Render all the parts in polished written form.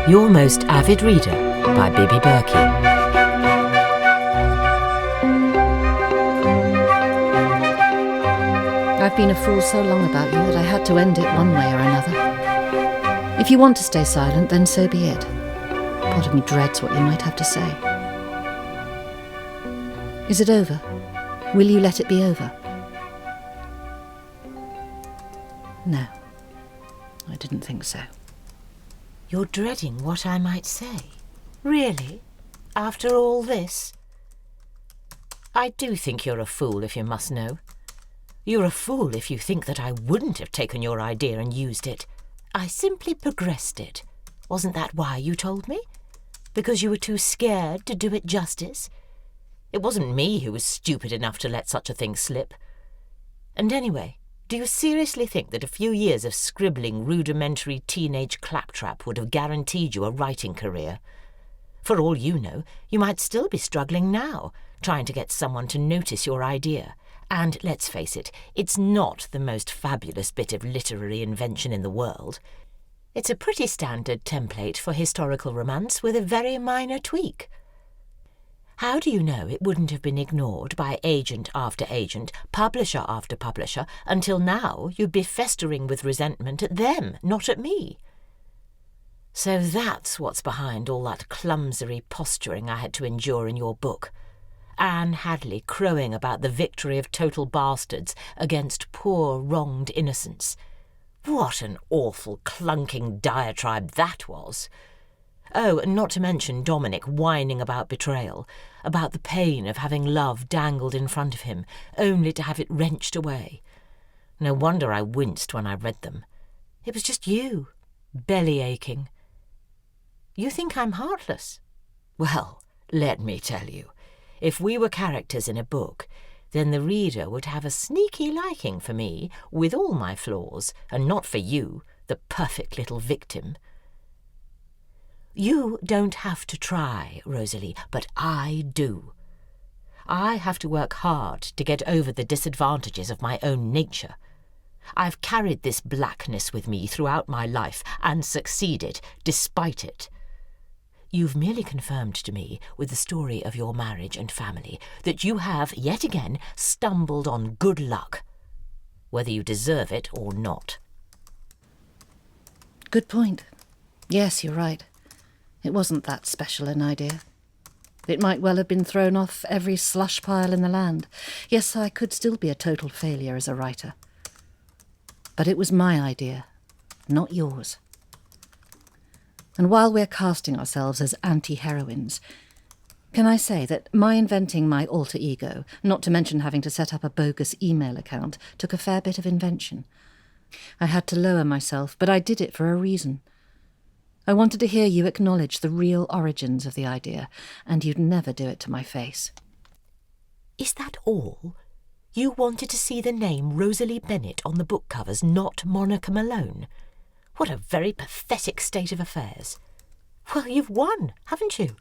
Your Most Avid Reader by Bibi Berki. I've been a fool so long about you that I had to end it one way or another. If you want to stay silent, then so be it. Part of me dreads what you might have to say. Is it over? Will you let it be over? No, I didn't think so. You're dreading what I might say? Really? After all this? I do think you're a fool, if you must know. You're a fool if you think that I wouldn't have taken your idea and used it. I simply progressed it. Wasn't that why you told me? Because you were too scared to do it justice? It wasn't me who was stupid enough to let such a thing slip. And anyway, do you seriously think that a few years of scribbling rudimentary teenage claptrap would have guaranteed you a writing career? For all you know, you might still be struggling now, trying to get someone to notice your idea. And let's face it, it's not the most fabulous bit of literary invention in the world. It's a pretty standard template for historical romance with a very minor tweak. How do you know it wouldn't have been ignored by agent after agent, publisher after publisher, until now you'd be festering with resentment at them, not at me? So that's what's behind all that clumsy posturing I had to endure in your book. Anne Hadley crowing about the victory of total bastards against poor, wronged innocents. What an awful, clunking diatribe that was! Oh, and not to mention Dominic whining about betrayal, about the pain of having love dangled in front of him, only to have it wrenched away. No wonder I winced when I read them. It was just you, belly aching. You think I'm heartless? Well, let me tell you, if we were characters in a book, then the reader would have a sneaky liking for me, with all my flaws, and not for you, the perfect little victim. You don't have to try, Rosalie, but I do. I have to work hard to get over the disadvantages of my own nature. I've carried this blackness with me throughout my life and succeeded despite it. You've merely confirmed to me, with the story of your marriage and family, that you have, yet again, stumbled on good luck, whether you deserve it or not. Good point. Yes, you're right. It wasn't that special an idea. It might well have been thrown off every slush pile in the land. Yes, I could still be a total failure as a writer. But it was my idea, not yours. And while we're casting ourselves as anti-heroines, can I say that my inventing my alter ego, not to mention having to set up a bogus email account, took a fair bit of invention. I had to lower myself, but I did it for a reason. I wanted to hear you acknowledge the real origins of the idea, and you'd never do it to my face. Is that all? You wanted to see the name Rosalie Bennett on the book covers, not Monica Malone? What a very pathetic state of affairs. Well, you've won, haven't you?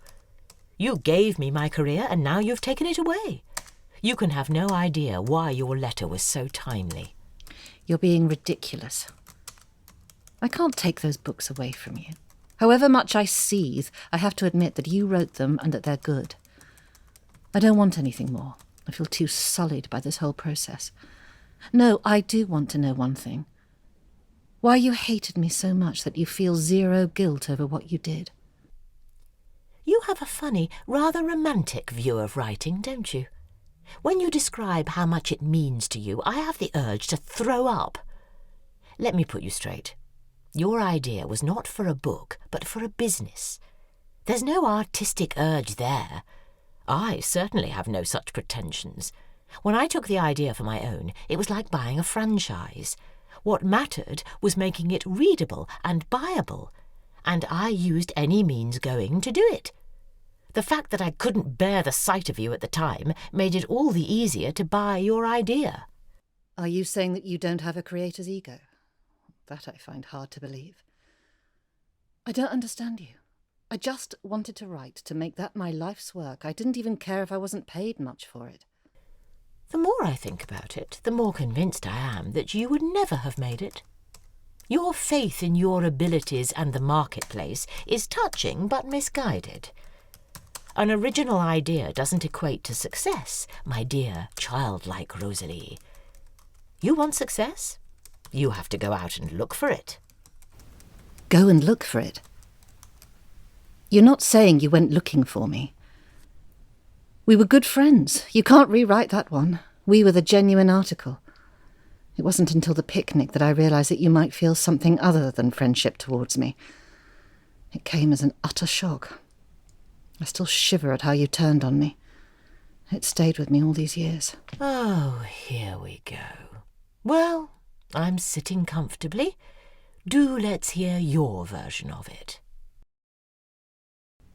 You gave me my career, and now you've taken it away. You can have no idea why your letter was so timely. You're being ridiculous. I can't take those books away from you. However much I seethe, I have to admit that you wrote them and that they're good. I don't want anything more. I feel too sullied by this whole process. No, I do want to know one thing. Why you hated me so much that you feel zero guilt over what you did. You have a funny, rather romantic view of writing, don't you? When you describe how much it means to you, I have the urge to throw up. Let me put you straight. Your idea was not for a book, but for a business. There's no artistic urge there. I certainly have no such pretensions. When I took the idea for my own, it was like buying a franchise. What mattered was making it readable and buyable, and I used any means going to do it. The fact that I couldn't bear the sight of you at the time made it all the easier to buy your idea. Are you saying that you don't have a creator's ego? That I find hard to believe. I don't understand you. I just wanted to write, to make that my life's work. I didn't even care if I wasn't paid much for it. The more I think about it, the more convinced I am that you would never have made it. Your faith in your abilities and the marketplace is touching but misguided. An original idea doesn't equate to success, my dear childlike Rosalie. You want success? You have to go out and look for it. Go and look for it? You're not saying you went looking for me. We were good friends. You can't rewrite that one. We were the genuine article. It wasn't until the picnic that I realised that you might feel something other than friendship towards me. It came as an utter shock. I still shiver at how you turned on me. It stayed with me all these years. Oh, here we go. Well, I'm sitting comfortably. Do let's hear your version of it.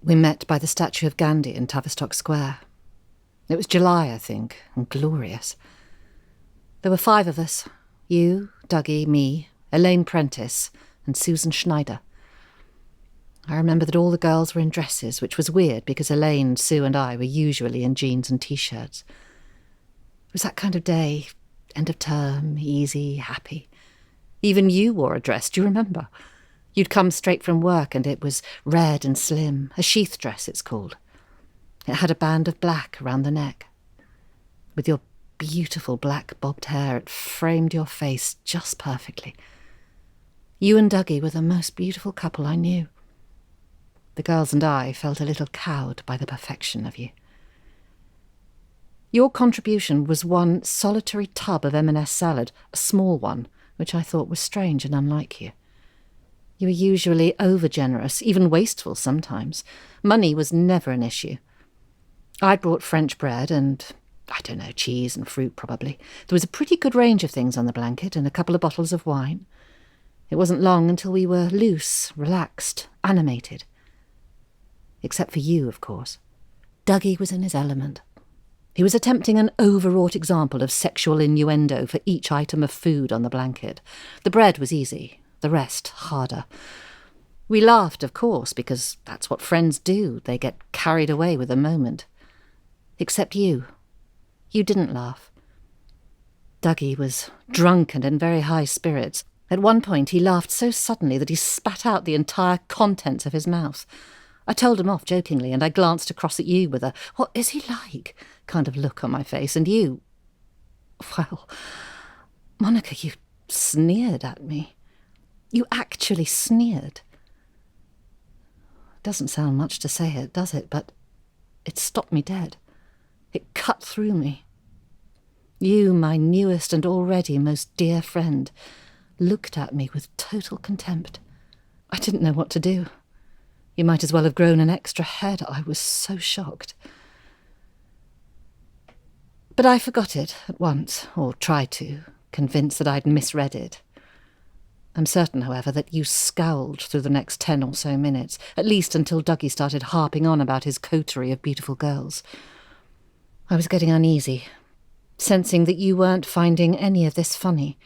We met by the statue of Gandhi in Tavistock Square. It was July, I think, and glorious. There were 5 of us. You, Dougie, me, Elaine Prentice, and Susan Schneider. I remember that all the girls were in dresses, which was weird because Elaine, Sue and I were usually in jeans and T-shirts. It was that kind of day, end of term, easy, happy. Even you wore a dress, do you remember? You'd come straight from work and it was red and slim, a sheath dress it's called. It had a band of black around the neck. With your beautiful black bobbed hair, it framed your face just perfectly. You and Dougie were the most beautiful couple I knew. The girls and I felt a little cowed by the perfection of you. Your contribution was one solitary tub of M&S salad, a small one, which I thought was strange and unlike you. You were usually over-generous, even wasteful sometimes. Money was never an issue. I brought French bread and, I don't know, cheese and fruit probably. There was a pretty good range of things on the blanket and a couple of bottles of wine. It wasn't long until we were loose, relaxed, animated. Except for you, of course. Dougie was in his element. He was attempting an overwrought example of sexual innuendo for each item of food on the blanket. The bread was easy, the rest harder. We laughed, of course, because that's what friends do. They get carried away with a moment. Except you. You didn't laugh. Dougie was drunk and in very high spirits. At one point he laughed so suddenly that he spat out the entire contents of his mouth. I told him off jokingly, and I glanced across at you with a "what is he like?" kind of look on my face, and you... Well, Monica, you sneered at me. You actually sneered. Doesn't sound much to say it, does it? But it stopped me dead. It cut through me. You, my newest and already most dear friend, looked at me with total contempt. I didn't know what to do. You might as well have grown an extra head. I was so shocked. But I forgot it at once, or tried to, convinced that I'd misread it. I'm certain, however, that you scowled through the next 10 or so minutes, at least until Dougie started harping on about his coterie of beautiful girls. I was getting uneasy, sensing that you weren't finding any of this funny.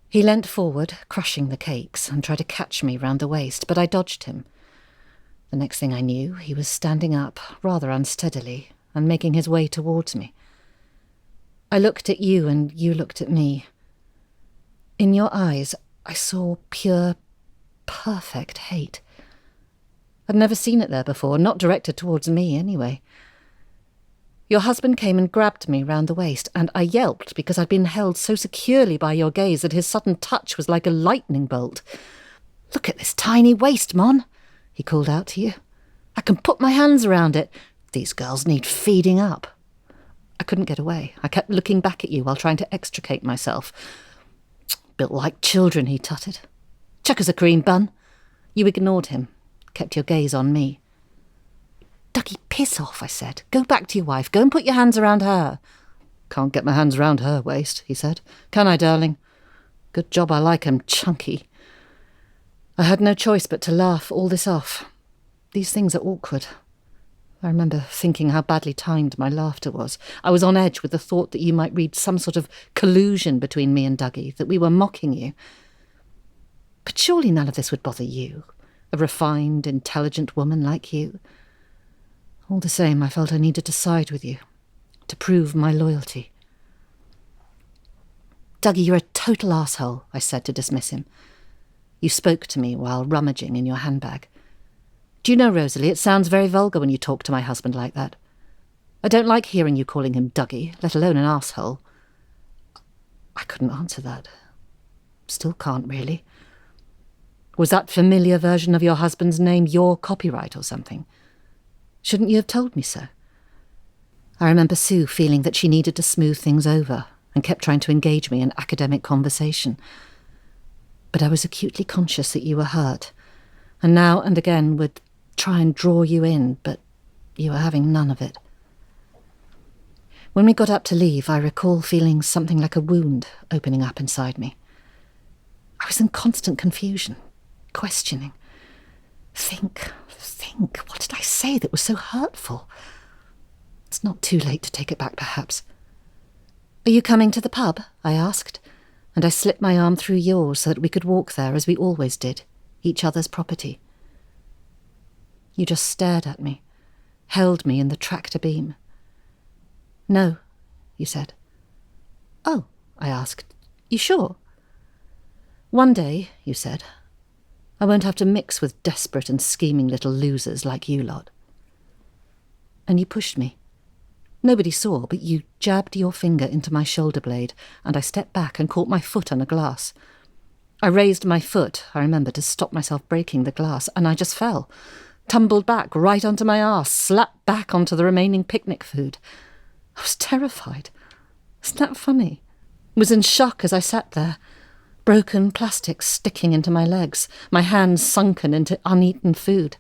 He leant forward, crushing the cakes, and tried to catch me round the waist, but I dodged him. The next thing I knew, he was standing up, rather unsteadily, and making his way towards me. I looked at you, and you looked at me. In your eyes, I saw pure, perfect hate. I'd never seen it there before, not directed towards me, anyway. Your husband came and grabbed me round the waist, and I yelped because I'd been held so securely by your gaze that his sudden touch was like a lightning bolt. "Look at this tiny waist, Mon," he called out to you. "I can put my hands around it. These girls need feeding up." I couldn't get away. I kept looking back at you while trying to extricate myself. "Built like children," he tutted. "Chuck us a cream bun." You ignored him, kept your gaze on me. "Dougie, piss off," I said. "Go back to your wife. Go and put your hands around her." "Can't get my hands around her waist," he said. "Can I, darling? Good job I like 'em chunky." I had no choice but to laugh all this off. These things are awkward. I remember thinking how badly timed my laughter was. I was on edge with the thought that you might read some sort of collusion between me and Dougie, that we were mocking you. But surely none of this would bother you, a refined, intelligent woman like you. All the same, I felt I needed to side with you, to prove my loyalty. "Dougie, you're a total arsehole, I said to dismiss him. You spoke to me while rummaging in your handbag. Do you know, Rosalie, it sounds very vulgar when you talk to my husband like that. I don't like hearing you calling him Dougie, let alone an arsehole. I couldn't answer that. Still can't, really. Was that familiar version of your husband's name your copyright or something? Shouldn't you have told me so? I remember Sue feeling that she needed to smooth things over and kept trying to engage me in academic conversation. But I was acutely conscious that you were hurt, and now and again would try and draw you in, but you were having none of it. When we got up to leave, I recall feeling something like a wound opening up inside me. I was in constant confusion, questioning. Think, what did I say that was so hurtful? It's not too late to take it back, perhaps. Are you coming to the pub? I asked, and I slipped my arm through yours so that we could walk there as we always did, each other's property. You just stared at me, held me in the tractor beam. No, you said. Oh, I asked, you sure? One day, you said, I won't have to mix with desperate and scheming little losers like you lot. And you pushed me. Nobody saw, but you jabbed your finger into my shoulder blade, and I stepped back and caught my foot on a glass. I raised my foot, I remember, to stop myself breaking the glass, and I just fell, tumbled back right onto my arse, slapped back onto the remaining picnic food. I was terrified. Isn't that funny? I was in shock as I sat there, broken plastic sticking into my legs, my hands sunken into uneaten food.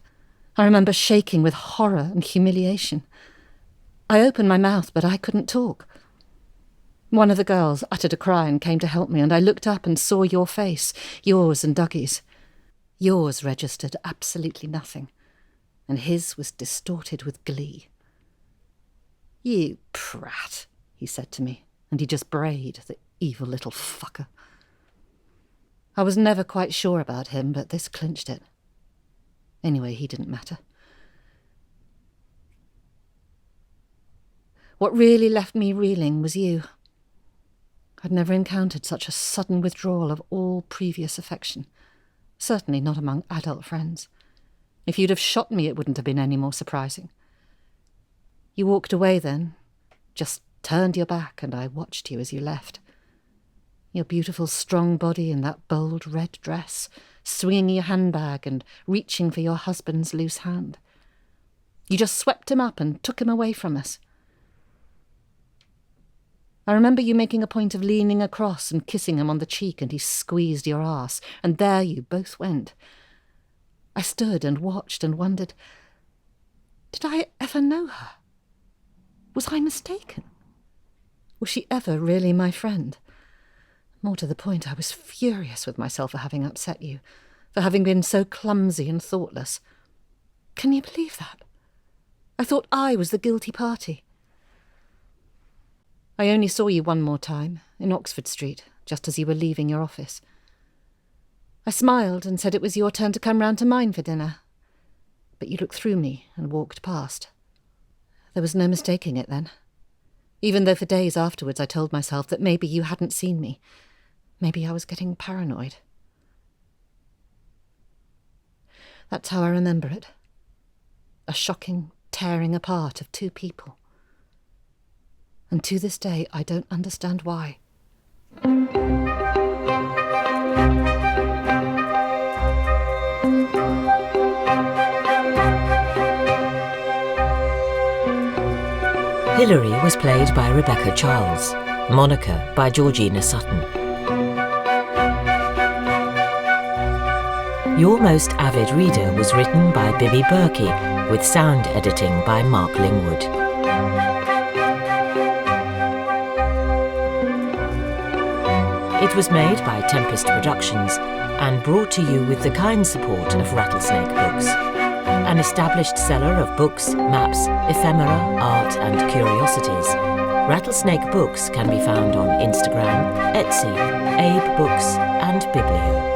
I remember shaking with horror and humiliation. I opened my mouth, but I couldn't talk. One of the girls uttered a cry and came to help me, and I looked up and saw your face, yours and Dougie's. Yours registered absolutely nothing, and his was distorted with glee. You prat, he said to me, and he just brayed, the evil little fucker. I was never quite sure about him, but this clinched it. Anyway, he didn't matter. What really left me reeling was you. I'd never encountered such a sudden withdrawal of all previous affection, certainly not among adult friends. If you'd have shot me, it wouldn't have been any more surprising. You walked away then, just turned your back, and I watched you as you left. Your beautiful, strong body in that bold red dress, swinging your handbag and reaching for your husband's loose hand. You just swept him up and took him away from us. I remember you making a point of leaning across and kissing him on the cheek, and he squeezed your arse, and there you both went. I stood and watched and wondered, did I ever know her? Was I mistaken? Was she ever really my friend? More to the point, I was furious with myself for having upset you, for having been so clumsy and thoughtless. Can you believe that? I thought I was the guilty party. I only saw you one more time, in Oxford Street, just as you were leaving your office. I smiled and said it was your turn to come round to mine for dinner. But you looked through me and walked past. There was no mistaking it then. Even though for days afterwards I told myself that maybe you hadn't seen me. Maybe I was getting paranoid. That's how I remember it. A shocking tearing apart of two people. And to this day, I don't understand why. Hilary was played by Rebecca Charles, Monica by Georgina Sutton. Your Most Avid Reader was written by Bibi Berki, with sound editing by Mark Lingwood. It was made by Tempest Productions and brought to you with the kind support of Rattlesnake Books, an established seller of books, maps, ephemera, art and curiosities. Rattlesnake Books can be found on Instagram, Etsy, Abe Books and Biblio.